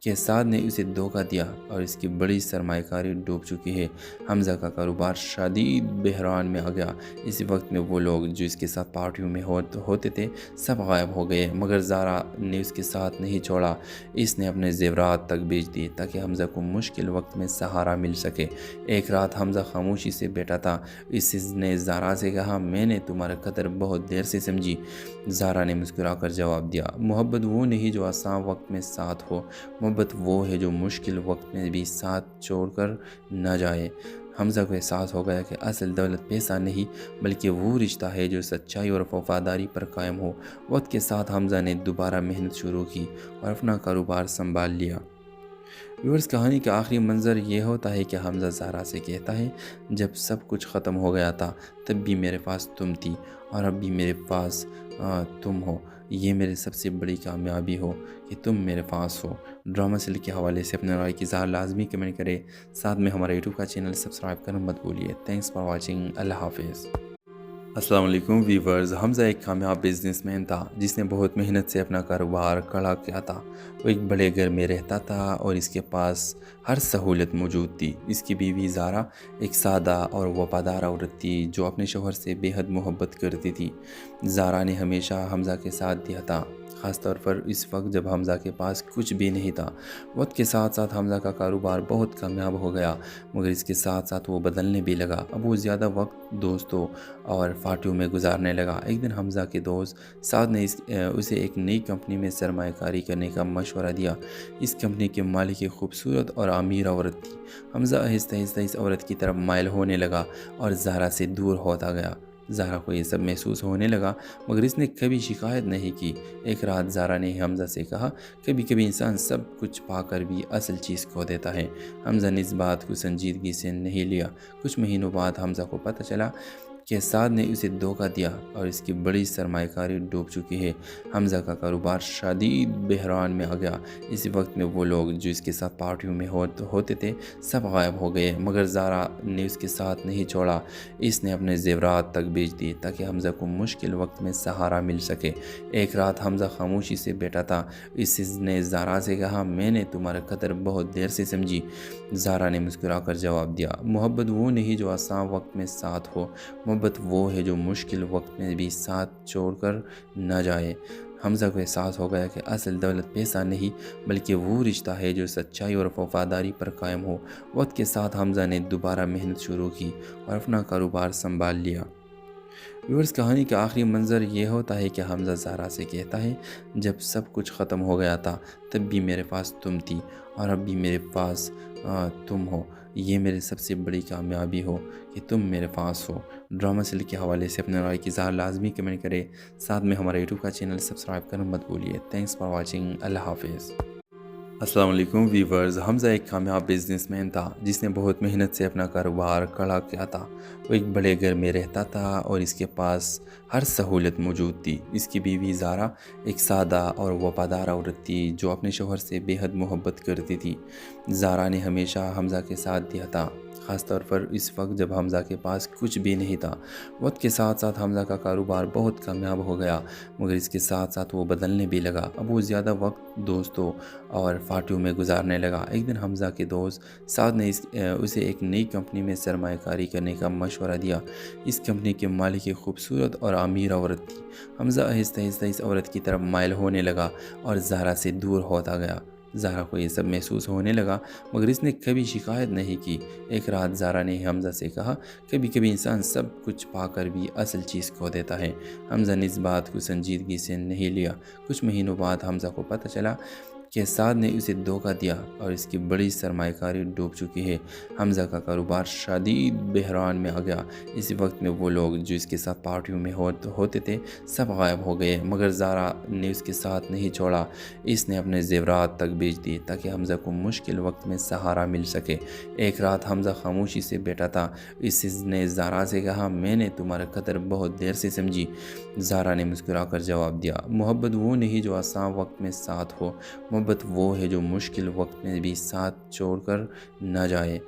کہ سعد نے اسے دھوکہ دیا اور اس کی بڑی سرمایہ کاری ڈوب چکی ہے۔ حمزہ کا کاروبار شدید بحران میں آ گیا۔ اسی وقت میں وہ لوگ جو اس کے ساتھ پارٹیوں میں ہوتے تھے سب غائب ہو گئے، مگر زارا نے اس کے ساتھ نہیں چھوڑا۔ اس نے اپنے زیورات تک بیچ دیے تاکہ حمزہ کو مشکل وقت میں سہارا مل سکے۔ ایک رات حمزہ خاموشی سے بیٹھا تھا۔ اس نے زارا سے کہا، میں نے تمہارا قدر بہت دیر سے سمجھی۔ زارا نے مسکرا کر جواب دیا، محبت وہ نہیں جو آسان وقت میں ساتھ ہو، محبت وہ ہے جو مشکل وقت میں بھی ساتھ چھوڑ کر نہ جائے۔ حمزہ کو احساس ہو گیا کہ اصل دولت پیسہ نہیں بلکہ وہ رشتہ ہے جو سچائی اور وفاداری پر قائم ہو۔ وقت کے ساتھ حمزہ نے دوبارہ محنت شروع کی اور اپنا کاروبار سنبھال لیا۔ ویورز، کہانی کا آخری منظر یہ ہوتا ہے کہ حمزہ زارا سے کہتا ہے، جب سب کچھ ختم ہو گیا تھا تب بھی میرے پاس تم تھی اور اب بھی میرے پاس تم ہو۔ یہ میرے سب سے بڑی کامیابی ہو کہ تم میرے پاس ہو۔ ڈرامہ سیل کے حوالے سے اپنے رائے کی اظہار لازمی کمنٹ کرے، ساتھ میں ہمارا یوٹیوب کا چینل سبسکرائب کرنا مت بھولیے۔ Thanks for watching. اللہ حافظ۔ السلام علیکم ویورز، حمزہ ایک کامیاب بزنس مین تھا جس نے بہت محنت سے اپنا کاروبار کھڑا کیا تھا۔ وہ ایک بڑے گھر میں رہتا تھا اور اس کے پاس ہر سہولت موجود تھی۔ اس کی بیوی زارا ایک سادہ اور وفادار عورت تھی جو اپنے شوہر سے بے حد محبت کرتی تھی۔ زارا نے ہمیشہ حمزہ کے ساتھ دیا تھا، خاص طور پر اس وقت جب حمزہ کے پاس کچھ بھی نہیں تھا۔ وقت کے ساتھ ساتھ حمزہ کا کاروبار بہت کامیاب ہو گیا، مگر اس کے ساتھ ساتھ وہ بدلنے بھی لگا۔ اب وہ زیادہ وقت دوستوں اور پارٹیوں میں گزارنے لگا۔ ایک دن حمزہ کے دوست سعد نے اسے ایک نئی کمپنی میں سرمایہ کاری کرنے کا مشورہ دیا۔ اس کمپنی کے مالک ایک خوبصورت اور امیر عورت تھی۔ حمزہ آہستہ آہستہ اس عورت کی طرف مائل ہونے لگا اور زارا سے دور ہوتا گیا۔ زارا کو یہ سب محسوس ہونے لگا مگر اس نے کبھی شکایت نہیں کی۔ ایک رات زارا نے حمزہ سے کہا، کبھی کبھی انسان سب کچھ پا کر بھی اصل چیز کھو دیتا ہے۔ حمزہ نے اس بات کو سنجیدگی سے نہیں لیا۔ کچھ مہینوں بعد حمزہ کو پتہ چلا کہ سعد نے اسے دھوکہ دیا اور اس کی بڑی سرمایہ کاری ڈوب چکی ہے۔ حمزہ کا کاروبار شدید بحران میں آ گیا۔ اسی وقت میں وہ لوگ جو اس کے ساتھ پارٹیوں میں ہوتے تھے سب غائب ہو گئے، مگر زارا نے اس کے ساتھ نہیں چھوڑا۔ اس نے اپنے زیورات تک بیچ دیے تاکہ حمزہ کو مشکل وقت میں سہارا مل سکے۔ ایک رات حمزہ خاموشی سے بیٹھا تھا۔ اس نے زارا سے کہا، میں نے تمہارا قدر بہت دیر سے سمجھی۔ زارا نے مسکرا کر جواب دیا، محبت وہ نہیں جو آسان وقت میں ساتھ ہو، محبت وہ ہے جو مشکل وقت میں بھی ساتھ چھوڑ کر نہ جائے۔ حمزہ کو احساس ہو گیا کہ اصل دولت پیسہ نہیں بلکہ وہ رشتہ ہے جو سچائی اور وفاداری پر قائم ہو۔ وقت کے ساتھ حمزہ نے دوبارہ محنت شروع کی اور اپنا کاروبار سنبھال لیا۔ ویورز، کہانی کا آخری منظر یہ ہوتا ہے کہ حمزہ زارا سے کہتا ہے، جب سب کچھ ختم ہو گیا تھا تب بھی میرے پاس تم تھی اور اب بھی میرے پاس تم ہو۔ یہ میرے سب سے بڑی کامیابی ہو کہ تم میرے پاس ہو۔ ڈرامہ سیل کے حوالے سے اپنے رائے کی اظہار لازمی کمنٹ کرے، ساتھ میں ہمارا یوٹیوب کا چینل سبسکرائب کرنا مت بھولیے۔ Thanks for watching. اللہ حافظ۔ السلام علیکم ویورز، حمزہ ایک کامیاب بزنس مین تھا جس نے بہت محنت سے اپنا کاروبار کھڑا کیا تھا۔ وہ ایک بڑے گھر میں رہتا تھا اور اس کے پاس ہر سہولت موجود تھی۔ اس کی بیوی زارا ایک سادہ اور وفادار عورت تھی جو اپنے شوہر سے بے حد محبت کرتی تھی۔ زارا نے ہمیشہ حمزہ کے ساتھ دیا تھا، خاص طور پر اس وقت جب حمزہ کے پاس کچھ بھی نہیں تھا۔ وقت کے ساتھ ساتھ حمزہ کا کاروبار بہت کامیاب ہو گیا، مگر اس کے ساتھ ساتھ وہ بدلنے بھی لگا۔ اب وہ زیادہ وقت دوستوں اور پارٹیوں میں گزارنے لگا۔ ایک دن حمزہ کے دوست سعد نے اسے ایک نئی کمپنی میں سرمایہ کاری کرنے کا مشورہ دیا۔ اس کمپنی کے مالک ایک خوبصورت اور امیر عورت تھی۔ حمزہ آہستہ آہستہ اس عورت کی طرف مائل ہونے لگا اور زارا سے دور ہوتا گیا۔ زارا کو یہ سب محسوس ہونے لگا مگر اس نے کبھی شکایت نہیں کی۔ ایک رات زارا نے حمزہ سے کہا، کبھی کبھی انسان سب کچھ پا کر بھی اصل چیز کھو دیتا ہے۔ حمزہ نے اس بات کو سنجیدگی سے نہیں لیا۔ کچھ مہینوں بعد حمزہ کو پتہ چلا کہ سعد نے اسے دھوکہ دیا اور اس کی بڑی سرمایہ کاری ڈوب چکی ہے۔ حمزہ کا کاروبار شدید بحران میں آ گیا۔ اسی وقت میں وہ لوگ جو اس کے ساتھ پارٹیوں میں ہوتے تھے سب غائب ہو گئے، مگر زارا نے اس کے ساتھ نہیں چھوڑا۔ اس نے اپنے زیورات تک بیچ دیے تاکہ حمزہ کو مشکل وقت میں سہارا مل سکے۔ ایک رات حمزہ خاموشی سے بیٹھا تھا۔ اس نے زارا سے کہا، میں نے تمہارا قدر بہت دیر سے سمجھی۔ زارا نے مسکرا کر جواب دیا، محبت وہ نہیں جو آسان وقت میں ساتھ ہو، محبت وہ ہے جو مشکل وقت میں بھی ساتھ چھوڑ کر نہ جائے۔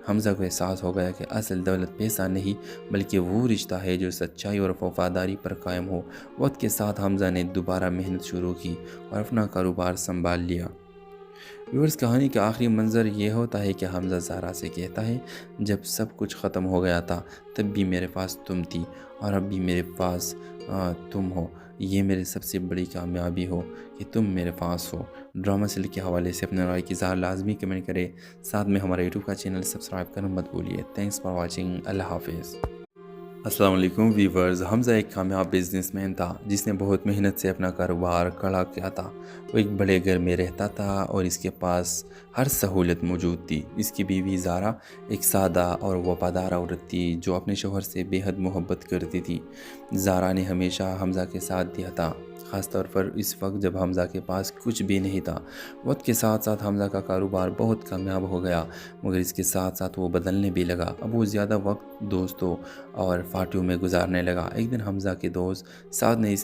حمزہ کو احساس ہو گیا کہ اصل دولت پیسہ نہیں بلکہ وہ رشتہ ہے جو سچائی اور وفاداری پر قائم ہو۔ وقت کے ساتھ حمزہ نے دوبارہ محنت شروع کی اور اپنا کاروبار سنبھال لیا۔ ویورز، کہانی کا آخری منظر یہ ہوتا ہے کہ حمزہ زہرا سے کہتا ہے، جب سب کچھ ختم ہو گیا تھا تب بھی میرے پاس تم تھی اور اب بھی میرے پاس تم ہو۔ یہ میرے سب سے بڑی کامیابی ہو کہ تم میرے پاس ہو۔ ڈرامہ سیل کے حوالے سے اپنے رائے کی اظہار لازمی کمنٹ کرے، ساتھ میں ہمارے یوٹیوب کا چینل سبسکرائب کرنا مت بھولیے۔ Thanks for watching. اللہ حافظ۔ السلام علیکم ویورز، حمزہ ایک کامیاب بزنس مین تھا جس نے بہت محنت سے اپنا کاروبار کھڑا کیا تھا۔ وہ ایک بڑے گھر میں رہتا تھا اور اس کے پاس ہر سہولت موجود تھی۔ اس کی بیوی زارا ایک سادہ اور وفادار عورت تھی جو اپنے شوہر سے بے حد محبت کرتی تھی۔ زارا نے ہمیشہ حمزہ کے ساتھ دیا تھا، خاص طور پر اس وقت جب حمزہ کے پاس کچھ بھی نہیں تھا۔ وقت کے ساتھ ساتھ حمزہ کا کاروبار بہت کامیاب ہو گیا، مگر اس کے ساتھ ساتھ وہ بدلنے بھی لگا۔ اب وہ زیادہ وقت دوستوں اور پارٹیوں میں گزارنے لگا۔ ایک دن حمزہ کے دوست سعد نے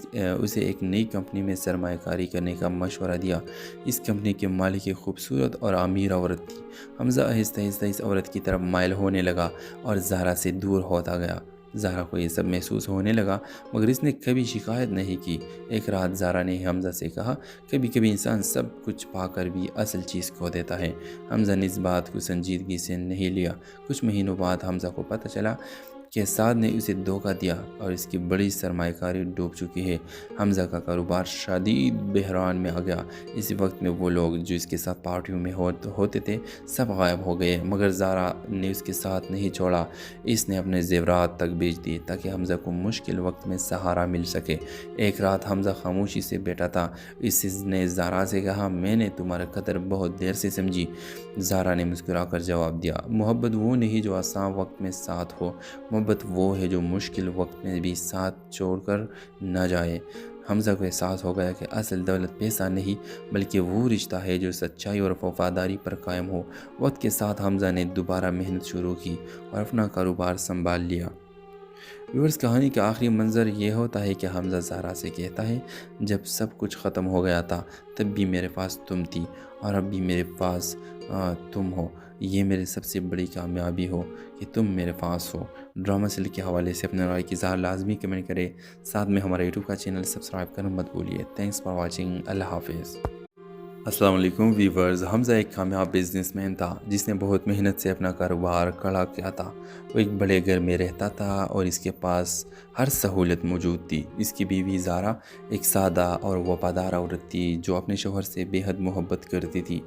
اسے ایک نئی کمپنی میں سرمایہ کاری کرنے کا مشورہ دیا۔ اس کمپنی کے مالک ایک خوبصورت اور امیر عورت تھی۔ حمزہ آہستہ آہستہ اس عورت کی طرف مائل ہونے لگا اور زہرا سے دور ہوتا گیا۔ زہرا کو یہ سب محسوس ہونے لگا، مگر اس نے کبھی شکایت نہیں کی۔ ایک رات زہرا نے حمزہ سے کہا، کبھی کبھی انسان سب کچھ پا کر بھی اصل چیز کھو دیتا ہے۔ حمزہ نے اس بات کو سنجیدگی سے نہیں لیا۔ کچھ مہینوں بعد حمزہ کو پتہ چلا کہ سعد نے اسے دھوکہ دیا اور اس کی بڑی سرمایہ کاری ڈوب چکی ہے۔ حمزہ کا کاروبار شدید بحران میں آ گیا۔ اسی وقت میں وہ لوگ جو اس کے ساتھ پارٹیوں میں ہوتے تھے سب غائب ہو گئے، مگر زارا نے اس کے ساتھ نہیں چھوڑا۔ اس نے اپنے زیورات تک بیچ دیے تاکہ حمزہ کو مشکل وقت میں سہارا مل سکے۔ ایک رات حمزہ خاموشی سے بیٹھا تھا۔ اس نے زارا سے کہا، میں نے تمہارا قدر بہت دیر سے سمجھی۔ زارا نے مسکرا کر جواب دیا، محبت وہ نہیں جو آسان وقت میں ساتھ ہو، محبت وہ ہے جو مشکل وقت میں بھی ساتھ چھوڑ کر نہ جائے۔ حمزہ کو احساس ہو گیا کہ اصل دولت پیسہ نہیں بلکہ وہ رشتہ ہے جو سچائی اور وفاداری پر قائم ہو۔ وقت کے ساتھ حمزہ نے دوبارہ محنت شروع کی اور اپنا کاروبار سنبھال لیا۔ ویورز، کہانی کا آخری منظر یہ ہوتا ہے کہ حمزہ زہرا سے کہتا ہے، جب سب کچھ ختم ہو گیا تھا تب بھی میرے پاس تم تھی اور اب بھی میرے پاس تم ہو۔ یہ میرے سب سے بڑی کامیابی ہو کہ تم میرے پاس ہو۔ ڈرامہ سیل کے حوالے سے اپنے رائے کی اظہار لازمی کمنٹ کرے، ساتھ میں ہمارے یوٹیوب کا چینل سبسکرائب کرنا مت بھولیے۔ Thanks for watching. اللہ حافظ۔ السلام علیکم ویورز، حمزہ ایک کامیاب بزنس مین تھا جس نے بہت محنت سے اپنا کاروبار کھڑا کیا تھا۔ وہ ایک بڑے گھر میں رہتا تھا اور اس کے پاس ہر سہولت موجود تھی۔ اس کی بیوی زارا ایک سادہ اور وفادار عورت تھی جو اپنے شوہر سے بے حد محبت کرتی تھی۔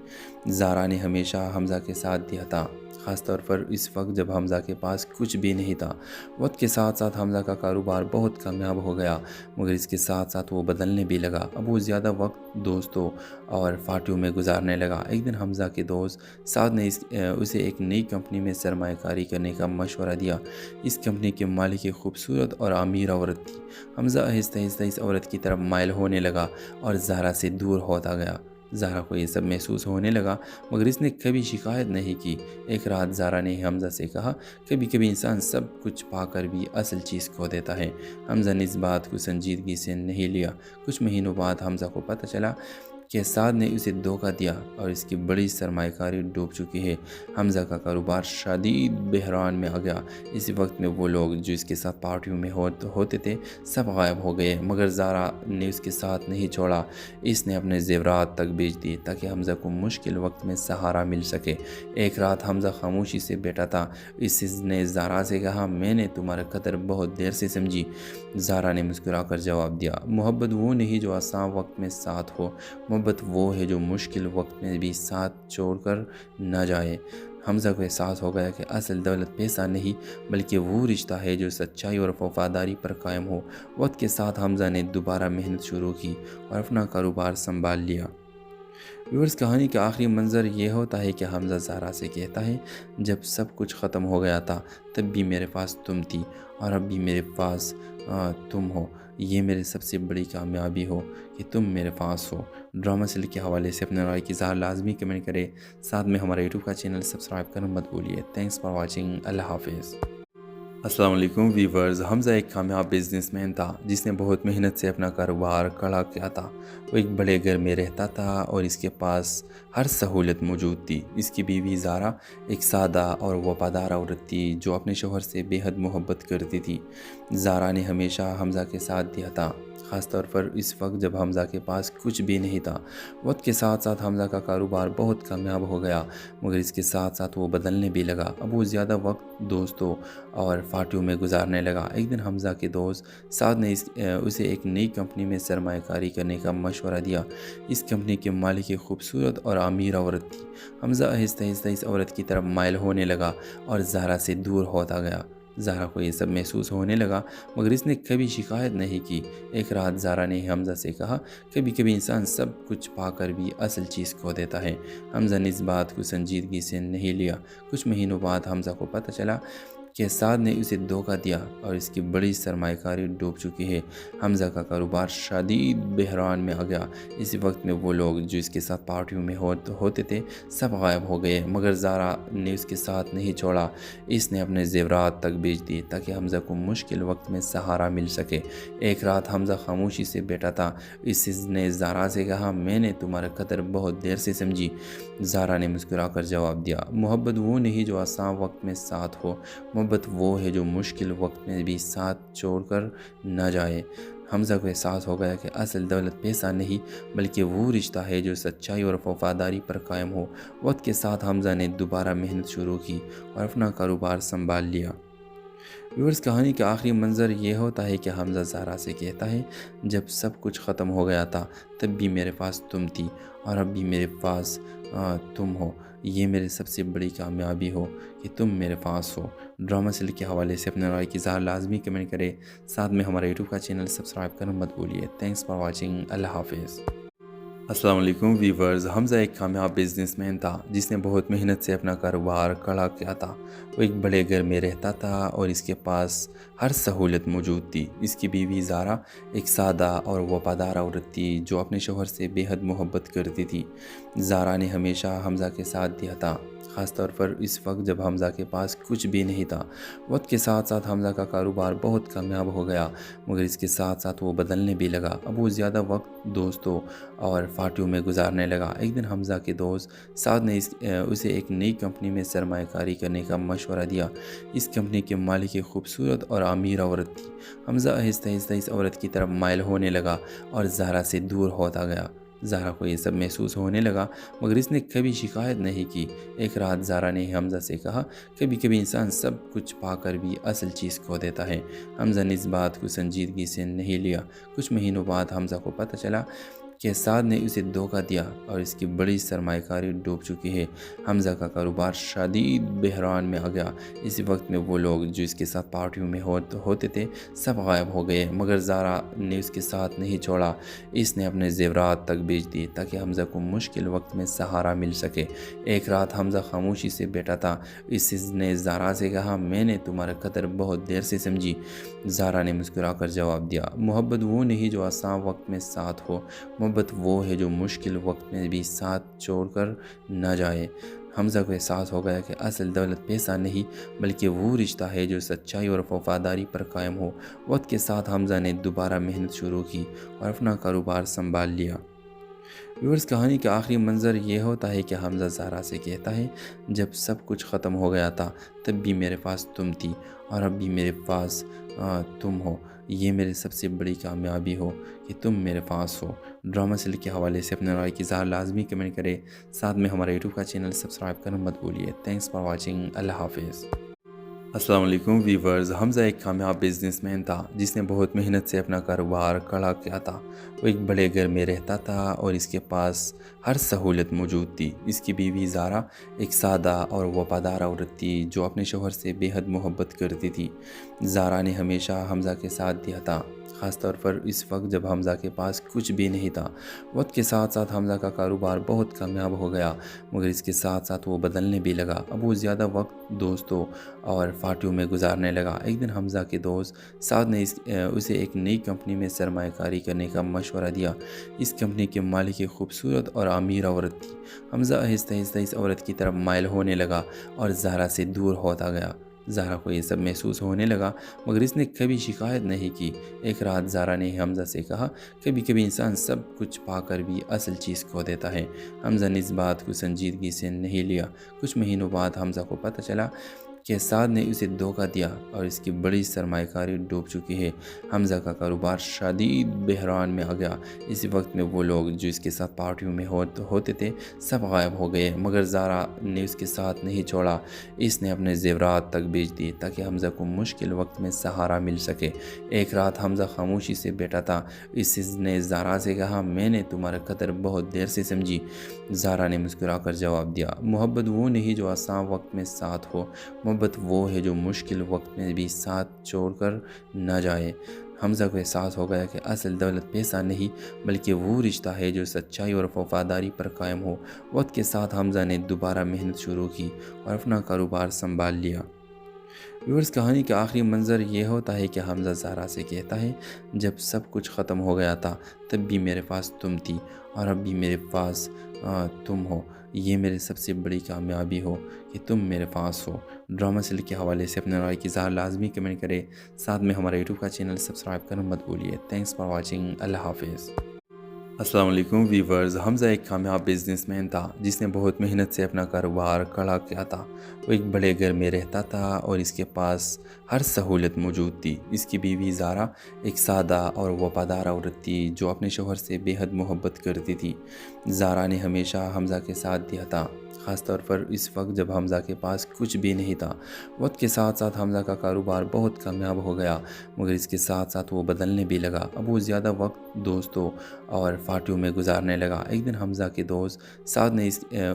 زارا نے ہمیشہ حمزہ کے ساتھ دیا تھا، خاص طور پر اس وقت جب حمزہ کے پاس کچھ بھی نہیں تھا۔ وقت کے ساتھ ساتھ حمزہ کا کاروبار بہت کامیاب ہو گیا، مگر اس کے ساتھ ساتھ وہ بدلنے بھی لگا۔ اب وہ زیادہ وقت دوستوں اور پارٹیوں میں گزارنے لگا۔ ایک دن حمزہ کے دوست سعد نے اسے ایک نئی کمپنی میں سرمایہ کاری کرنے کا مشورہ دیا۔ اس کمپنی کے مالک ایک خوبصورت اور امیر عورت تھی۔ حمزہ آہستہ آہستہ اس عورت کی طرف مائل ہونے لگا اور زہرا سے دور ہوتا گیا۔ زارا کو یہ سب محسوس ہونے لگا، مگر اس نے کبھی شکایت نہیں کی۔ ایک رات زارا نے حمزہ سے کہا، کبھی کبھی انسان سب کچھ پا کر بھی اصل چیز کھو دیتا ہے۔ حمزہ نے اس بات کو سنجیدگی سے نہیں لیا۔ کچھ مہینوں بعد حمزہ کو پتہ چلا کہ سعد نے اسے دھوکہ دیا اور اس کی بڑی سرمایہ کاری ڈوب چکی ہے۔ حمزہ کا کاروبار شدید بحران میں آ گیا۔ اسی وقت میں وہ لوگ جو اس کے ساتھ پارٹیوں میں ہوتے تھے سب غائب ہو گئے، مگر زارا نے اس کے ساتھ نہیں چھوڑا۔ اس نے اپنے زیورات تک بیچ دیے تاکہ حمزہ کو مشکل وقت میں سہارا مل سکے۔ ایک رات حمزہ خاموشی سے بیٹھا تھا۔ اس نے زارا سے کہا، میں نے تمہارا قدر بہت دیر سے سمجھی۔ زارا نے مسکرا کر جواب دیا، محبت وہ نہیں جو آسان وقت میں ساتھ ہو، محبت وہ ہے جو مشکل وقت میں بھی ساتھ چھوڑ کر نہ جائے۔ حمزہ کو احساس ہو گیا کہ اصل دولت پیسہ نہیں بلکہ وہ رشتہ ہے جو سچائی اور وفاداری پر قائم ہو۔ وقت کے ساتھ حمزہ نے دوبارہ محنت شروع کی اور اپنا کاروبار سنبھال لیا۔ ویورز، کہانی کا آخری منظر یہ ہوتا ہے کہ حمزہ زہرا سے کہتا ہے، جب سب کچھ ختم ہو گیا تھا تب بھی میرے پاس تم تھی اور اب بھی میرے پاس تم ہو۔ یہ میرے سب سے بڑی کامیابی ہو کہ تم میرے پاس ہو۔ ڈرامہ سیل کے حوالے سے اپنے رائے کی اظہار لازمی کمنٹ کرے، ساتھ میں ہمارے یوٹیوب کا چینل سبسکرائب کرنا مت بھولیے۔ Thanks for watching. اللہ حافظ۔ السلام علیکم ویورز، حمزہ ایک کامیاب بزنس مین تھا جس نے بہت محنت سے اپنا کاروبار کھڑا کیا تھا۔ وہ ایک بڑے گھر میں رہتا تھا اور اس کے پاس ہر سہولت موجود تھی۔ اس کی بیوی زارا ایک سادہ اور وفادار عورت تھی جو اپنے شوہر سے بے حد محبت کرتی تھی۔ زارا نے ہمیشہ حمزہ کے ساتھ دیا تھا، خاص طور پر اس وقت جب حمزہ کے پاس کچھ بھی نہیں تھا۔ وقت کے ساتھ ساتھ حمزہ کا کاروبار بہت کامیاب ہو گیا، مگر اس کے ساتھ ساتھ وہ بدلنے بھی لگا۔ اب وہ زیادہ وقت دوستوں اور پارٹیوں میں گزارنے لگا۔ ایک دن حمزہ کے دوست سعد نے اسے ایک نئی کمپنی میں سرمایہ کاری کرنے کا مشورہ دیا۔ اس کمپنی کے مالک ایک خوبصورت اور امیر عورت تھی۔ حمزہ آہستہ آہستہ اس عورت کی طرف مائل ہونے لگا اور زہرا سے دور ہوتا گیا۔ زہرا کو یہ سب محسوس ہونے لگا، مگر اس نے کبھی شکایت نہیں کی۔ ایک رات زہرا نے حمزہ سے کہا، کبھی کبھی انسان سب کچھ پا کر بھی اصل چیز کھو دیتا ہے۔ حمزہ نے اس بات کو سنجیدگی سے نہیں لیا۔ کچھ مہینوں بعد حمزہ کو پتہ چلا کہ سعد نے اسے دھوکہ دیا اور اس کی بڑی سرمایہ کاری ڈوب چکی ہے۔ حمزہ کا کاروبار شدید بحران میں آ گیا۔ اسی وقت میں وہ لوگ جو اس کے ساتھ پارٹیوں میں ہوتے تھے سب غائب ہو گئے، مگر زہرا نے اس کے ساتھ نہیں چھوڑا۔ اس نے اپنے زیورات تک بیچ دیے تاکہ حمزہ کو مشکل وقت میں سہارا مل سکے۔ ایک رات حمزہ خاموشی سے بیٹھا تھا۔ اس نے زہرا سے کہا، میں نے تمہارا قدر بہت دیر سے سمجھی۔ زہرا نے مسکرا کر جواب دیا، محبت وہ نہیں جو آسان وقت میں ساتھ ہو، محبت وہ ہے جو مشکل وقت میں بھی ساتھ چھوڑ کر نہ جائے۔ حمزہ کو احساس ہو گیا کہ اصل دولت پیسہ نہیں بلکہ وہ رشتہ ہے جو سچائی اور وفاداری پر قائم ہو۔ وقت کے ساتھ حمزہ نے دوبارہ محنت شروع کی اور اپنا کاروبار سنبھال لیا۔ ویورز، کہانی کا آخری منظر یہ ہوتا ہے کہ حمزہ زہرا سے کہتا ہے، جب سب کچھ ختم ہو گیا تھا تب بھی میرے پاس تم تھی اور اب بھی میرے پاس تم ہو۔ یہ میرے سب سے بڑی کامیابی ہو کہ تم میرے پاس ہو۔ ڈرامہ سیل کے حوالے سے اپنے رائے کی اظہار لازمی کمنٹ کریں، ساتھ میں ہمارا یوٹیوب کا چینل سبسکرائب کرنا مت بھولیے۔ Thanks for watching. اللہ حافظ۔ السلام علیکم ویورز، حمزہ ایک کامیاب بزنس مین تھا جس نے بہت محنت سے اپنا کاروبار کھڑا کیا تھا۔ وہ ایک بڑے گھر میں رہتا تھا اور اس کے پاس ہر سہولت موجود تھی۔ اس کی بیوی زہرا ایک سادہ اور وفادار عورت تھی جو اپنے شوہر سے بے حد محبت کرتی تھی۔ زہرا نے ہمیشہ حمزہ کے ساتھ دیا تھا، خاص طور پر اس وقت جب حمزہ کے پاس کچھ بھی نہیں تھا۔ وقت کے ساتھ ساتھ حمزہ کا کاروبار بہت کامیاب ہو گیا، مگر اس کے ساتھ ساتھ وہ بدلنے بھی لگا۔ اب وہ زیادہ وقت دوستوں اور پارٹیوں میں گزارنے لگا۔ ایک دن حمزہ کے دوست سعد نے اسے ایک نئی کمپنی میں سرمایہ کاری کرنے کا مشورہ دیا۔ اس کمپنی کے مالک ایک خوبصورت اور امیر عورت تھی۔ حمزہ آہستہ آہستہ اس عورت کی طرف مائل ہونے لگا اور زہرا سے دور ہوتا گیا۔ زہرا کو یہ سب محسوس ہونے لگا، مگر اس نے کبھی شکایت نہیں کی۔ ایک رات زہرا نے حمزہ سے کہا، کبھی کبھی انسان سب کچھ پا کر بھی اصل چیز کھو دیتا ہے۔ حمزہ نے اس بات کو سنجیدگی سے نہیں لیا۔ کچھ مہینوں بعد حمزہ کو پتہ چلا کہ سعد نے اسے دھوکہ دیا اور اس کی بڑی سرمایہ کاری ڈوب چکی ہے۔ حمزہ کا کاروبار شدید بحران میں آ گیا۔ اسی وقت میں وہ لوگ جو اس کے ساتھ پارٹیوں میں ہوتے تھے سب غائب ہو گئے، مگر زہرا نے اس کے ساتھ نہیں چھوڑا۔ اس نے اپنے زیورات تک بیچ دیے تاکہ حمزہ کو مشکل وقت میں سہارا مل سکے۔ ایک رات حمزہ خاموشی سے بیٹھا تھا۔ اس نے زہرا سے کہا، میں نے تمہارا قدر بہت دیر سے سمجھی۔ زہرا نے مسکرا کر جواب دیا، محبت وہ نہیں جو آسان وقت میں ساتھ ہو، محبت وہ ہے جو مشکل وقت میں بھی ساتھ چھوڑ کر نہ جائے۔ حمزہ کو احساس ہو گیا کہ اصل دولت پیسہ نہیں بلکہ وہ رشتہ ہے جو سچائی اور وفاداری پر قائم ہو۔ وقت کے ساتھ حمزہ نے دوبارہ محنت شروع کی اور اپنا کاروبار سنبھال لیا۔ ویورز، کہانی کا آخری منظر یہ ہوتا ہے کہ حمزہ زہرا سے کہتا ہے، جب سب کچھ ختم ہو گیا تھا تب بھی میرے پاس تم تھی اور اب بھی میرے پاس تم ہو۔ یہ میرے سب سے بڑی کامیابی ہو کہ تم میرے پاس ہو۔ ڈرامہ سیل کے حوالے سے اپنے رائے کی اظہار لازمی کمنٹ کریں، ساتھ میں ہمارا یوٹیوب کا چینل سبسکرائب کرنا مت بھولیے۔ Thanks for watching. اللہ حافظ۔ السلام علیکم ویورز، حمزہ ایک کامیاب بزنس مین تھا جس نے بہت محنت سے اپنا کاروبار کھڑا کیا تھا۔ وہ ایک بڑے گھر میں رہتا تھا اور اس کے پاس ہر سہولت موجود تھی۔ اس کی بیوی زہرا ایک سادہ اور وفادار عورت تھی جو اپنے شوہر سے بے حد محبت کرتی تھی۔ زہرا نے ہمیشہ حمزہ کے ساتھ دیا تھا، خاص طور پر اس وقت جب حمزہ کے پاس کچھ بھی نہیں تھا۔ وقت کے ساتھ ساتھ حمزہ کا کاروبار بہت کامیاب ہو گیا، مگر اس کے ساتھ ساتھ وہ بدلنے بھی لگا۔ اب وہ زیادہ وقت دوستوں اور پارٹیوں میں گزارنے لگا۔ ایک دن حمزہ کے دوست سعد نے اسے ایک نئی کمپنی میں سرمایہ کاری کرنے کا مشورہ دیا۔ اس کمپنی کے مالک ایک خوبصورت اور امیر عورت تھی۔ حمزہ آہستہ آہستہ اس عورت کی طرف مائل ہونے لگا اور زہرا سے دور ہوتا گیا۔ زہرا کو یہ سب محسوس ہونے لگا، مگر اس نے کبھی شکایت نہیں کی۔ ایک رات زہرا نے حمزہ سے کہا، کبھی کبھی انسان سب کچھ پا کر بھی اصل چیز کھو دیتا ہے۔ حمزہ نے اس بات کو سنجیدگی سے نہیں لیا۔ کچھ مہینوں بعد حمزہ کو پتہ چلا کہ سعد نے اسے دھوکہ دیا اور اس کی بڑی سرمایہ کاری ڈوب چکی ہے۔ حمزہ کا کاروبار شدید بحران میں آ گیا۔ اسی وقت میں وہ لوگ جو اس کے ساتھ پارٹیوں میں ہوتے تھے سب غائب ہو گئے، مگر زارا نے اس کے ساتھ نہیں چھوڑا۔ اس نے اپنے زیورات تک بیچ دیے تاکہ حمزہ کو مشکل وقت میں سہارا مل سکے۔ ایک رات حمزہ خاموشی سے بیٹھا تھا۔ اس نے زارا سے کہا، میں نے تمہارا قدر بہت دیر سے سمجھی۔ زارا نے مسکرا کر جواب دیا، محبت وہ نہیں جو آسان وقت میں ساتھ ہو، محبت وہ ہے جو مشکل وقت میں بھی ساتھ چھوڑ کر نہ جائے۔ حمزہ کو احساس ہو گیا کہ اصل دولت پیسہ نہیں بلکہ وہ رشتہ ہے جو سچائی اور وفاداری پر قائم ہو۔ وقت کے ساتھ حمزہ نے دوبارہ محنت شروع کی اور اپنا کاروبار سنبھال لیا۔ ویورز، کہانی کا آخری منظر یہ ہوتا ہے کہ حمزہ زارا سے کہتا ہے، جب سب کچھ ختم ہو گیا تھا تب بھی میرے پاس تم تھی اور اب بھی میرے پاس تم ہو۔ یہ میرے سب سے بڑی کامیابی ہو کہ تم میرے پاس ہو۔ ڈرامہ سیل کے حوالے سے اپنے رائے کی اظہار لازمی کمنٹ کرے، ساتھ میں ہمارا یوٹیوب کا چینل سبسکرائب کرنا مت بھولیے۔ Thanks for watching. اللہ حافظ۔ السلام علیکم ویورز، حمزہ ایک کامیاب بزنس مین تھا جس نے بہت محنت سے اپنا کاروبار کھڑا کیا تھا۔ وہ ایک بڑے گھر میں رہتا تھا اور اس کے پاس ہر سہولت موجود تھی۔ اس کی بیوی زارا ایک سادہ اور وفادار عورت تھی جو اپنے شوہر سے بے حد محبت کرتی تھی۔ زارا نے ہمیشہ حمزہ کے ساتھ دیا تھا، خاص طور پر اس وقت جب حمزہ کے پاس کچھ بھی نہیں تھا۔ وقت کے ساتھ ساتھ حمزہ کا کاروبار بہت کامیاب ہو گیا، مگر اس کے ساتھ ساتھ وہ بدلنے بھی لگا۔ اب وہ زیادہ وقت دوستوں اور پارٹیوں میں گزارنے لگا۔ ایک دن حمزہ کے دوست سعد نے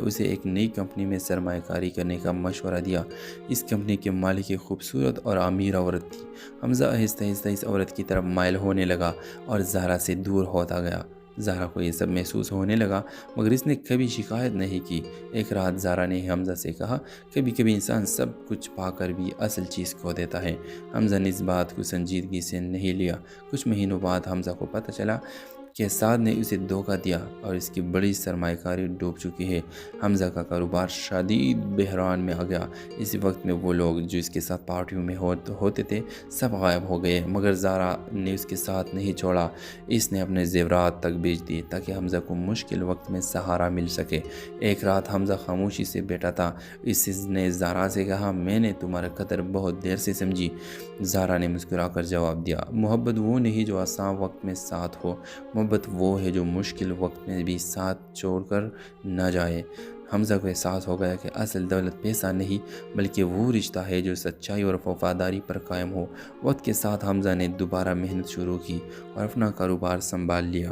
اسے ایک نئی کمپنی میں سرمایہ کاری کرنے کا مشورہ دیا۔ اس کمپنی کے مالک ایک خوبصورت اور امیر عورت تھی۔ حمزہ آہستہ آہستہ اس عورت کی طرف مائل ہونے لگا اور زارا سے دور ہوتا گیا۔ زارا کو یہ سب محسوس ہونے لگا مگر اس نے کبھی شکایت نہیں کی۔ ایک رات زارا نے حمزہ سے کہا، کبھی کبھی انسان سب کچھ پا کر بھی اصل چیز کھو دیتا ہے۔ حمزہ نے اس بات کو سنجیدگی سے نہیں لیا۔ کچھ مہینوں بعد حمزہ کو پتہ چلا کہ سعد نے اسے دھوکہ دیا اور اس کی بڑی سرمایہ کاری ڈوب چکی ہے۔ حمزہ کا کاروبار شدید بحران میں آ گیا۔ اسی وقت میں وہ لوگ جو اس کے ساتھ پارٹیوں میں ہوتے تھے سب غائب ہو گئے، مگر زارا نے اس کے ساتھ نہیں چھوڑا۔ اس نے اپنے زیورات تک بیچ دیے تاکہ حمزہ کو مشکل وقت میں سہارا مل سکے۔ ایک رات حمزہ خاموشی سے بیٹھا تھا۔ اس نے زارا سے کہا، میں نے تمہارا قدر بہت دیر سے سمجھی۔ زارا نے مسکرا کر جواب دیا، محبت وہ نہیں جو آسان وقت میں ساتھ ہو، محبت وہ ہے جو مشکل وقت میں بھی ساتھ چھوڑ کر نہ جائے۔ حمزہ کو احساس ہو گیا کہ اصل دولت پیسہ نہیں بلکہ وہ رشتہ ہے جو سچائی اور وفاداری پر قائم ہو۔ وقت کے ساتھ حمزہ نے دوبارہ محنت شروع کی اور اپنا کاروبار سنبھال لیا۔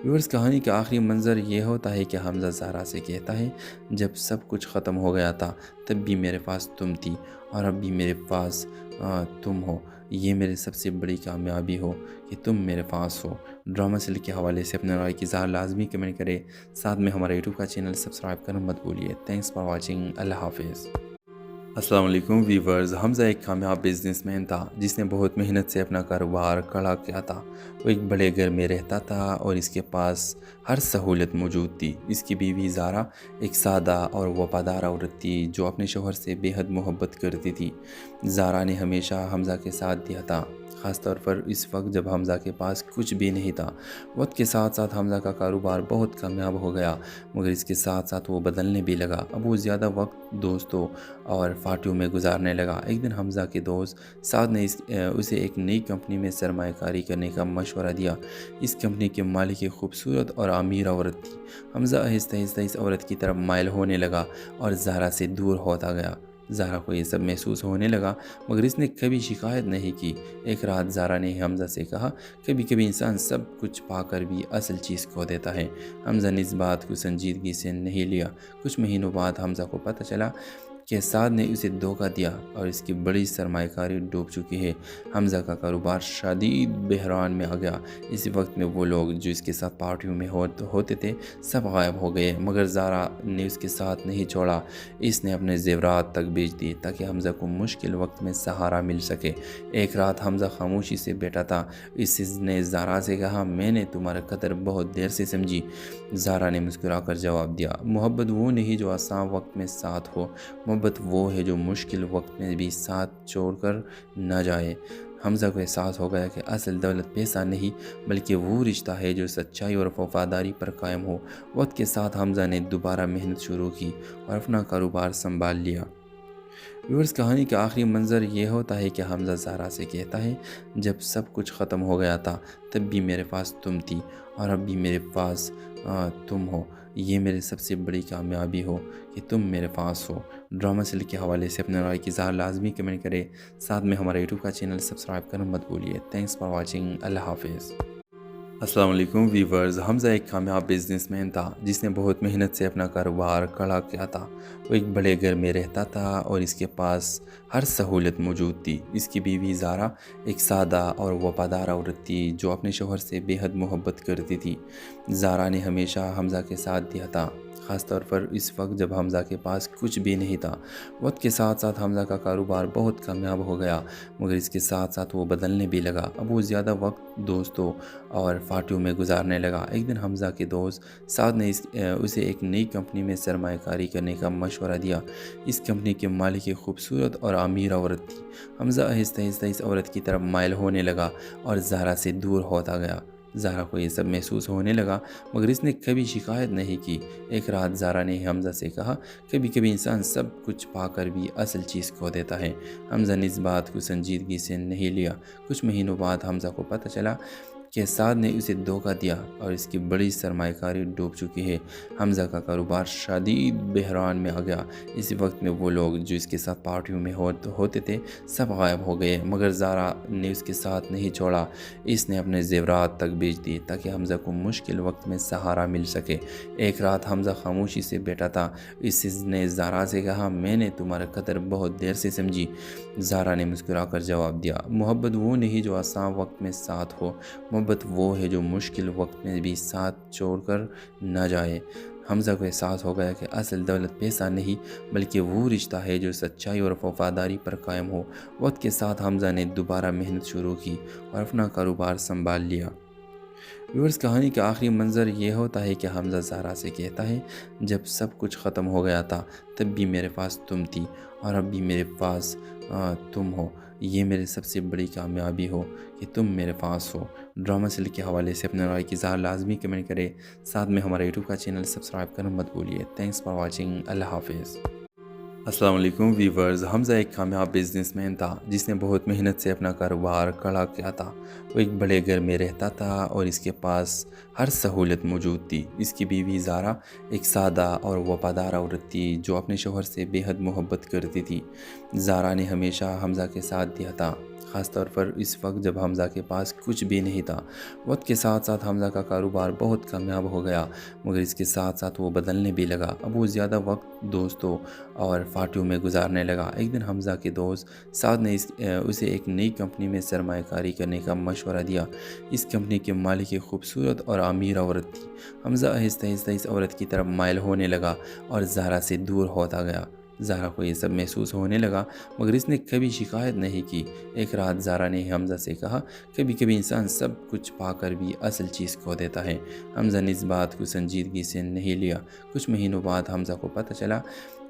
ویورز، کہانی کا آخری منظر یہ ہوتا ہے کہ حمزہ زارا سے کہتا ہے، جب سب کچھ ختم ہو گیا تھا تب بھی میرے پاس تم تھی اور اب بھی میرے پاس تم ہو۔ یہ میرے سب سے بڑی کامیابی ہو کہ تم میرے پاس ہو۔ ڈرامہ سیل کے حوالے سے اپنے رائے کی اظہار لازمی کمنٹ کرے، ساتھ میں ہمارا یوٹیوب کا چینل سبسکرائب کرنا مت بھولیے۔ Thanks for watching. اللہ حافظ۔ السلام علیکم ویورز، حمزہ ایک کامیاب بزنس مین تھا جس نے بہت محنت سے اپنا کاروبار کھڑا کیا تھا۔ وہ ایک بڑے گھر میں رہتا تھا اور اس کے پاس ہر سہولت موجود تھی۔ اس کی بیوی زارا ایک سادہ اور وفادار عورت تھی جو اپنے شوہر سے بے حد محبت کرتی تھی۔ زارا نے ہمیشہ حمزہ کے ساتھ دیا تھا، خاص طور پر اس وقت جب حمزہ کے پاس کچھ بھی نہیں تھا۔ وقت کے ساتھ ساتھ حمزہ کا کاروبار بہت کامیاب ہو گیا، مگر اس کے ساتھ ساتھ وہ بدلنے بھی لگا۔ اب وہ زیادہ وقت دوستوں اور پارٹیوں میں گزارنے لگا۔ ایک دن حمزہ کے دوست سعد نے اسے ایک نئی کمپنی میں سرمایہ کاری کرنے کا مشورہ دیا۔ اس کمپنی کے مالک ایک خوبصورت اور امیر عورت تھی۔ حمزہ آہستہ آہستہ اس عورت کی طرف مائل ہونے لگا اور زارا سے دور ہوتا گیا۔ زارا کو یہ سب محسوس ہونے لگا مگر اس نے کبھی شکایت نہیں کی۔ ایک رات زارا نے حمزہ سے کہا، کبھی کبھی انسان سب کچھ پا کر بھی اصل چیز کھو دیتا ہے۔ حمزہ نے اس بات کو سنجیدگی سے نہیں لیا۔ کچھ مہینوں بعد حمزہ کو پتہ چلا کہ سعد نے اسے دھوکہ دیا اور اس کی بڑی سرمایہ کاری ڈوب چکی ہے۔ حمزہ کا کاروبار شدید بحران میں آ گیا۔ اسی وقت میں وہ لوگ جو اس کے ساتھ پارٹیوں میں ہوتے تھے سب غائب ہو گئے، مگر زارا نے اس کے ساتھ نہیں چھوڑا۔ اس نے اپنے زیورات تک بیچ دیے تاکہ حمزہ کو مشکل وقت میں سہارا مل سکے۔ ایک رات حمزہ خاموشی سے بیٹھا تھا۔ اس نے زارا سے کہا، میں نے تمہارا قدر بہت دیر سے سمجھی۔ زارا نے مسکرا کر جواب دیا، محبت وہ نہیں جو آسان وقت میں ساتھ ہو، محبت وہ ہے جو مشکل وقت میں بھی ساتھ چھوڑ کر نہ جائے۔ حمزہ کو احساس ہو گیا کہ اصل دولت پیسہ نہیں بلکہ وہ رشتہ ہے جو سچائی اور وفاداری پر قائم ہو۔ وقت کے ساتھ حمزہ نے دوبارہ محنت شروع کی اور اپنا کاروبار سنبھال لیا۔ ویورز کہانی کا آخری منظر یہ ہوتا ہے کہ حمزہ زارا سے کہتا ہے جب سب کچھ ختم ہو گیا تھا تب بھی میرے پاس تم تھی اور اب بھی میرے پاس تم ہو، یہ میرے سب سے بڑی کامیابی ہو کہ تم میرے پاس ہو۔ ڈرامہ سیل کے حوالے سے اپنے رائے کی اظہار لازمی کمنٹ کرے، ساتھ میں ہمارا یوٹیوب کا چینل سبسکرائب کرنا مت بھولیے۔ تھینکس فار واچنگ، اللہ حافظ۔ السلام علیکم ویورز، حمزہ ایک کامیاب بزنس مین تھا جس نے بہت محنت سے اپنا کاروبار کھڑا کیا تھا۔ وہ ایک بڑے گھر میں رہتا تھا اور اس کے پاس ہر سہولت موجود تھی۔ اس کی بیوی زارا ایک سادہ اور وفادار عورت تھی جو اپنے شوہر سے بے حد محبت کرتی تھی۔ زارا نے ہمیشہ حمزہ کے ساتھ دیا تھا، خاص طور پر اس وقت جب حمزہ کے پاس کچھ بھی نہیں تھا۔ وقت کے ساتھ ساتھ حمزہ کا کاروبار بہت کامیاب ہو گیا، مگر اس کے ساتھ ساتھ وہ بدلنے بھی لگا۔ اب وہ زیادہ وقت دوستوں اور پارٹیوں میں گزارنے لگا۔ ایک دن حمزہ کے دوست سعد نے اسے ایک نئی کمپنی میں سرمایہ کاری کرنے کا مشورہ دیا۔ اس کمپنی کے مالک ایک خوبصورت اور امیر عورت تھی۔ حمزہ آہستہ آہستہ اس عورت کی طرف مائل ہونے لگا اور زارا سے دور ہوتا گیا۔ زارا کو یہ سب محسوس ہونے لگا مگر اس نے کبھی شکایت نہیں کی۔ ایک رات زارا نے حمزہ سے کہا، کبھی کبھی انسان سب کچھ پا کر بھی اصل چیز کھو دیتا ہے۔ حمزہ نے اس بات کو سنجیدگی سے نہیں لیا۔ کچھ مہینوں بعد حمزہ کو پتہ چلا کہ سعد نے اسے دھوکہ دیا اور اس کی بڑی سرمایہ کاری ڈوب چکی ہے۔ حمزہ کا کاروبار شدید بحران میں آ گیا۔ اسی وقت میں وہ لوگ جو اس کے ساتھ پارٹیوں میں ہوتے تھے سب غائب ہو گئے، مگر زارا نے اس کے ساتھ نہیں چھوڑا۔ اس نے اپنے زیورات تک بیچ دیے تاکہ حمزہ کو مشکل وقت میں سہارا مل سکے۔ ایک رات حمزہ خاموشی سے بیٹھا تھا۔ اس نے زارا سے کہا، میں نے تمہارا قدر بہت دیر سے سمجھی۔ زارا نے مسکرا کر جواب دیا، محبت وہ نہیں جو آسان وقت میں ساتھ ہو، محبت وہ ہے جو مشکل وقت میں بھی ساتھ چھوڑ کر نہ جائے۔ حمزہ کو احساس ہو گیا کہ اصل دولت پیسہ نہیں بلکہ وہ رشتہ ہے جو سچائی اور وفاداری پر قائم ہو۔ وقت کے ساتھ حمزہ نے دوبارہ محنت شروع کی اور اپنا کاروبار سنبھال لیا۔ ویورز کہانی کا آخری منظر یہ ہوتا ہے کہ حمزہ زارا سے کہتا ہے جب سب کچھ ختم ہو گیا تھا تب بھی میرے پاس تم تھی اور اب بھی میرے پاس تم ہو، یہ میرے سب سے بڑی کامیابی ہو کہ تم میرے پاس ہو۔ ڈرامہ سیل کے حوالے سے اپنے رائے کی اظہار لازمی کمنٹ کرے، ساتھ میں ہمارا یوٹیوب کا چینل سبسکرائب کرنا مت بھولیے۔ تھینکس فار واچنگ، اللہ حافظ۔ السلام علیکم ویورز، حمزہ ایک کامیاب بزنس مین تھا جس نے بہت محنت سے اپنا کاروبار کھڑا کیا تھا۔ وہ ایک بڑے گھر میں رہتا تھا اور اس کے پاس ہر سہولت موجود تھی۔ اس کی بیوی زارا ایک سادہ اور وفادار عورت تھی جو اپنے شوہر سے بے حد محبت کرتی تھی۔ زارا نے ہمیشہ حمزہ کے ساتھ دیا تھا، خاص طور پر اس وقت جب حمزہ کے پاس کچھ بھی نہیں تھا۔ وقت کے ساتھ ساتھ حمزہ کا کاروبار بہت کامیاب ہو گیا مگر اس کے ساتھ ساتھ وہ بدلنے بھی لگا۔ اب وہ زیادہ وقت دوستوں اور پارٹیوں میں گزارنے لگا۔ ایک دن حمزہ کے دوست سعد نے اسے ایک نئی کمپنی میں سرمایہ کاری کرنے کا مشورہ دیا۔ اس کمپنی کے مالک ایک خوبصورت اور امیر عورت تھی۔ حمزہ آہستہ آہستہ اس عورت کی طرف مائل ہونے لگا اور زارا سے دور ہوتا گیا۔ زارا کو یہ سب محسوس ہونے لگا مگر اس نے کبھی شکایت نہیں کی۔ ایک رات زارا نے حمزہ سے کہا، کبھی کبھی انسان سب کچھ پا کر بھی اصل چیز کھو دیتا ہے۔ حمزہ نے اس بات کو سنجیدگی سے نہیں لیا۔ کچھ مہینوں بعد حمزہ کو پتہ چلا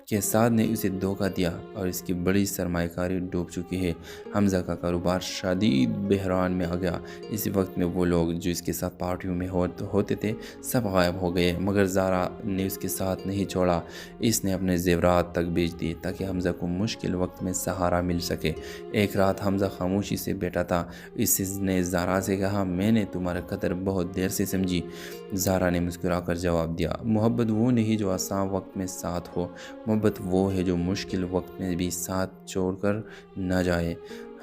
کہ سعد نے اسے دھوکہ دیا اور اس کی بڑی سرمایہ کاری ڈوب چکی ہے۔ حمزہ کا کاروبار شدید بحران میں آ گیا۔ اسی وقت میں وہ لوگ جو اس کے ساتھ پارٹیوں میں ہوتے تھے سب غائب ہو گئے، مگر زارا نے اس کے ساتھ نہیں چھوڑا۔ اس نے اپنے زیورات تک بیچ دیے تاکہ حمزہ کو مشکل وقت میں سہارا مل سکے۔ ایک رات حمزہ خاموشی سے بیٹھا تھا۔ اس نے زارا سے کہا، میں نے تمہارا قدر بہت دیر سے سمجھی۔ زارا نے مسکرا کر جواب دیا، محبت وہ نہیں جو آسان وقت میں ساتھ ہو، محبت وہ ہے جو مشکل وقت میں بھی ساتھ چھوڑ کر نہ جائے۔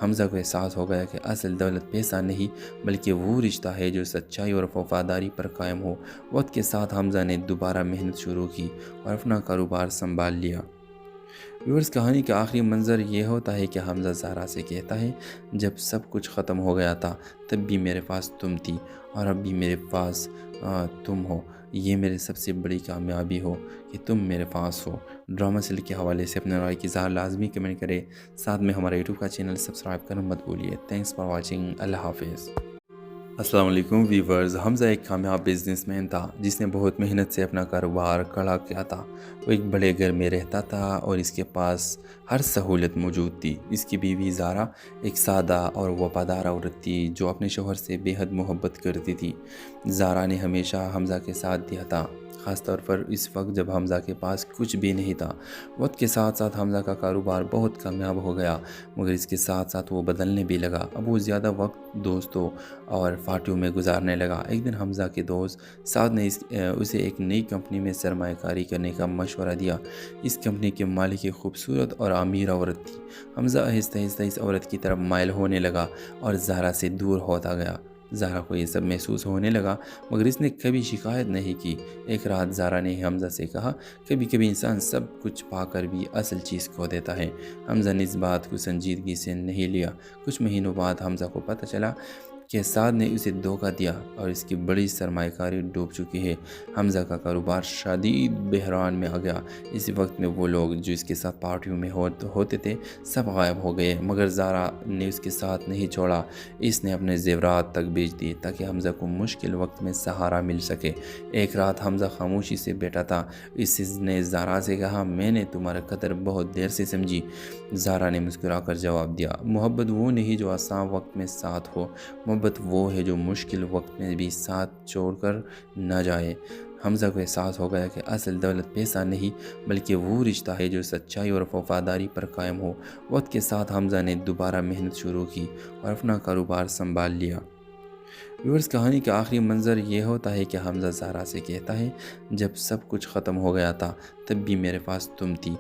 حمزہ کو احساس ہو گیا کہ اصل دولت پیسہ نہیں بلکہ وہ رشتہ ہے جو سچائی اور وفاداری پر قائم ہو۔ وقت کے ساتھ حمزہ نے دوبارہ محنت شروع کی اور اپنا کاروبار سنبھال لیا۔ ویورز کہانی کا آخری منظر یہ ہوتا ہے کہ حمزہ زارا سے کہتا ہے جب سب کچھ ختم ہو گیا تھا تب بھی میرے پاس تم تھی اور اب بھی میرے پاس تم ہو، یہ میرے سب سے بڑی کامیابی ہو کہ تم میرے پاس ہو۔ ڈرامہ سیل کے حوالے سے اپنے رائے کی اظہار لازمی کمنٹ کرے، ساتھ میں ہمارا یوٹیوب کا چینل سبسکرائب کرنا مت بھولیے۔ تھینکس فار واچنگ، اللہ حافظ۔ السلام علیکم ویورز، حمزہ ایک کامیاب بزنس مین تھا جس نے بہت محنت سے اپنا کاروبار کھڑا کیا تھا۔ وہ ایک بڑے گھر میں رہتا تھا اور اس کے پاس ہر سہولت موجود تھی۔ اس کی بیوی زارا ایک سادہ اور وفادار عورت تھی جو اپنے شوہر سے بے حد محبت کرتی تھی۔ زارا نے ہمیشہ حمزہ کے ساتھ دیا تھا، خاص طور پر اس وقت جب حمزہ کے پاس کچھ بھی نہیں تھا۔ وقت کے ساتھ ساتھ حمزہ کا کاروبار بہت کامیاب ہو گیا، مگر اس کے ساتھ ساتھ وہ بدلنے بھی لگا۔ اب وہ زیادہ وقت دوستوں اور پارٹیوں میں گزارنے لگا۔ ایک دن حمزہ کے دوست سعد نے اسے ایک نئی کمپنی میں سرمایہ کاری کرنے کا مشورہ دیا۔ اس کمپنی کے مالک ایک خوبصورت اور امیر عورت تھی۔ حمزہ آہستہ آہستہ اس عورت کی طرف مائل ہونے لگا اور زہرا سے دور ہوتا گیا۔ زہرا کو یہ سب محسوس ہونے لگا، مگر اس نے کبھی شکایت نہیں کی۔ ایک رات زہرا نے حمزہ سے کہا، کبھی کبھی انسان سب کچھ پا کر بھی اصل چیز کھو دیتا ہے۔ حمزہ نے اس بات کو سنجیدگی سے نہیں لیا۔ کچھ مہینوں بعد حمزہ کو پتہ چلا کہ سعد نے اسے دھوکہ دیا اور اس کی بڑی سرمایہ کاری ڈوب چکی ہے۔ حمزہ کا کاروبار شدید بحران میں آ گیا۔ اسی وقت میں وہ لوگ جو اس کے ساتھ پارٹیوں میں ہوتے تھے سب غائب ہو گئے، مگر زہرا نے اس کے ساتھ نہیں چھوڑا۔ اس نے اپنے زیورات تک بیچ دیے تاکہ حمزہ کو مشکل وقت میں سہارا مل سکے۔ ایک رات حمزہ خاموشی سے بیٹھا تھا۔ اس نے زہرا سے کہا، میں نے تمہارا قدر بہت دیر سے سمجھی۔ زہرا نے مسکرا کر جواب دیا، محبت وہ نہیں جو آسان وقت میں ساتھ ہو، محبت وہ ہے جو مشکل وقت میں بھی ساتھ چھوڑ کر نہ جائے۔ حمزہ کو احساس ہو گیا کہ اصل دولت پیسہ نہیں بلکہ وہ رشتہ ہے جو سچائی اور وفاداری پر قائم ہو۔ وقت کے ساتھ حمزہ نے دوبارہ محنت شروع کی اور اپنا کاروبار سنبھال لیا۔ ویورز، کہانی کا آخری منظر یہ ہوتا ہے کہ حمزہ زہرا سے کہتا ہے، جب سب کچھ ختم ہو گیا تھا تب بھی میرے پاس تم تھی۔